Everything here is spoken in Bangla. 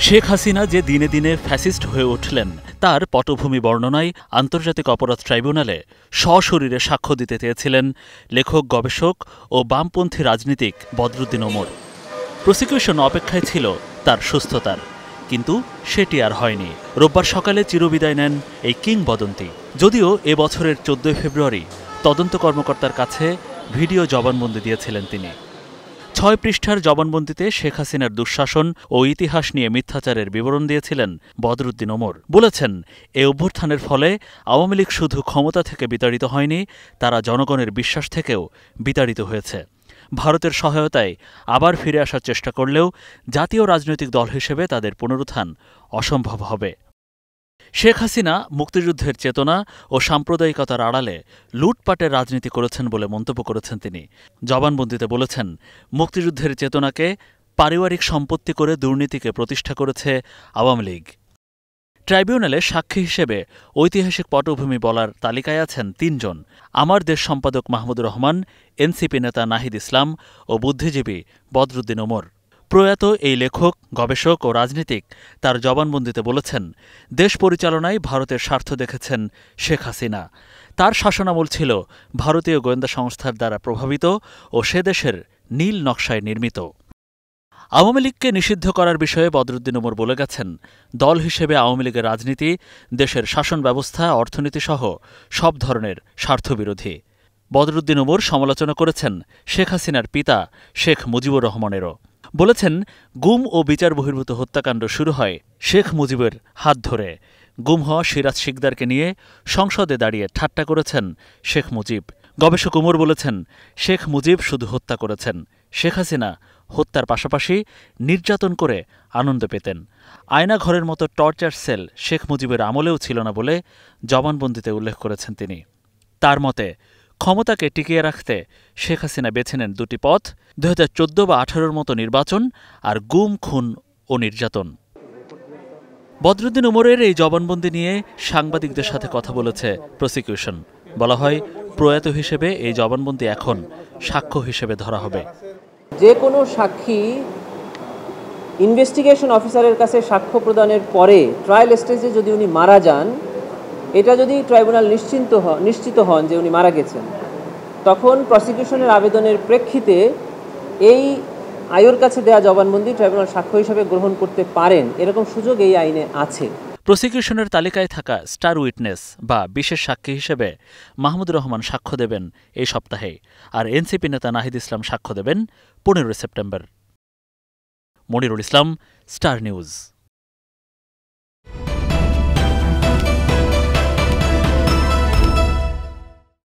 শেখ হাসিনা যে দিনে দিনে ফ্যাসিস্ট হয়ে উঠলেন তার পটভূমি বর্ণনায় আন্তর্জাতিক অপরাধ ট্রাইব্যুনালে সশরীরে সাক্ষ্য দিতে চেয়েছিলেন লেখক, গবেষক ও বামপন্থী রাজনীতিক বদরুদ্দিন ওমর। প্রসিকিউশন অপেক্ষায় ছিল তার সুস্থতার, কিন্তু সেটি আর হয়নি। রোববার সকালে চিরবিদায় নেন এই কিংবদন্তি। যদিও এ বছরের 14 ফেব্রুয়ারি তদন্ত কর্মকর্তার কাছে ভিডিও জবানবন্দি দিয়েছিলেন তিনি। 6 পৃষ্ঠার জবানবন্দিতে শেখ হাসিনার দুঃশাসন ও ইতিহাস নিয়ে মিথ্যাচারের বিবরণ দিয়েছিলেন বদরুদ্দিন ওমর। বলেছেন, এ অভ্যুত্থানের ফলে আওয়ামী লীগ শুধু ক্ষমতা থেকে বিতাড়িত হয়নি, তারা জনগণের বিশ্বাস থেকেও বিতাড়িত হয়েছে। ভারতের সহায়তায় আবার ফিরে আসার চেষ্টা করলেও জাতীয় রাজনৈতিক দল হিসেবে তাদের পুনরুত্থান অসম্ভব হবে। শেখ হাসিনা মুক্তিযুদ্ধের চেতনা ও সাম্প্রদায়িকতার আড়ালে লুটপাটের রাজনীতি করেছেন বলে মন্তব্য করেছেন তিনি। জবানবন্দিতে বলেছেন, মুক্তিযুদ্ধের চেতনাকে পারিবারিক সম্পত্তি করে দুর্নীতিকে প্রতিষ্ঠা করেছে আওয়ামী লীগ। ট্রাইব্যুনালে সাক্ষী হিসেবে ঐতিহাসিক পটভূমি বলার তালিকায় আছেন ৩ জন: আমার দেশ সম্পাদক মাহমুদুর রহমান, এনসিপি নেতা নাহিদ ইসলাম ও বুদ্ধিজীবী বদরুদ্দিন ওমর। প্রয়াত এই লেখক, গবেষক ও রাজনীতিক তার জবানবন্দিতে বলেছেন, দেশ পরিচালনায় ভারতের স্বার্থ দেখেছেন শেখ হাসিনা। তার শাসনামল ছিল ভারতীয় গোয়েন্দা সংস্থার দ্বারা প্রভাবিত ও সে দেশের নীল নকশায় নির্মিত। আওয়ামী লীগকে নিষিদ্ধ করার বিষয়ে বদরুদ্দিন ওমর বলে গেছেন, দল হিসেবে আওয়ামী লীগের রাজনীতি দেশের শাসন ব্যবস্থা, অর্থনীতিসহ সব ধরনের স্বার্থবিরোধী। বদরুদ্দিন ওমর সমালোচনা করেছেন শেখ হাসিনার পিতা শেখ মুজিবুর রহমানেরও। বলেছেন, গুম ও বিচার বহির্ভূত হত্যাকাণ্ড শুরু হয় শেখ মুজিবের হাত ধরে। গুম হওয়া সিরাজ শিকদারকে নিয়ে সংসদে দাঁড়িয়ে ঠাট্টা করেছেন শেখ মুজিব। গবেষক ওমর বলেছেন, শেখ মুজিব শুধু হত্যা করেছেন, শেখ হাসিনা হত্যার পাশাপাশি নির্যাতন করে আনন্দ পেতেন। আয়নাঘরের মতো টর্চার সেল শেখ মুজিবের আমলেও ছিল না বলে জবানবন্দিতে উল্লেখ করেছেন তিনি। তার মতে, ক্ষমতাকে টিকিয়ে রাখতে শেখ হাসিনা বেছে নেন 2টি পথ: 2014 বা 18-র মতো নির্বাচন আর গুম, খুন ও নির্যাতন। বদরুদ্দিন ওমরের এই জবানবন্দি নিয়ে সাংবাদিকদের সাথে কথা বলেছে প্রসিকিউশন। বলা হয়, প্রয়াত হিসেবে এই জবানবন্দি এখন সাক্ষ্য হিসেবে ধরা হবে। যে কোনো সাক্ষী ইনভেস্টিগেশন অফিসারের কাছে সাক্ষ্য প্রদানের পরে ট্রায়াল স্টেজে যদি উনি মারা যান, এটা যদি ট্রাইব্যুনাল নিশ্চিত হন যে উনি মারা গেছেন, তখন প্রসিকিউশনের আবেদনের প্রেক্ষিতে এই আয়োর কাছে দেয়া জবানবন্দি ট্রাইব্যুনাল সাক্ষ্য হিসেবে গ্রহণ করতে পারেন, এরকম সুযোগ এই আইনে আছে। প্রসিকিউশনের তালিকায় থাকা স্টার উইটনেস বা বিশেষ সাক্ষী হিসেবে মাহমুদুর রহমান সাক্ষ্য দেবেন এই সপ্তাহে, আর এনসিপি নেতা নাহিদ ইসলাম সাক্ষ্য দেবেন 15 সেপ্টেম্বর। মনিরুল ইসলাম, স্টার নিউজ।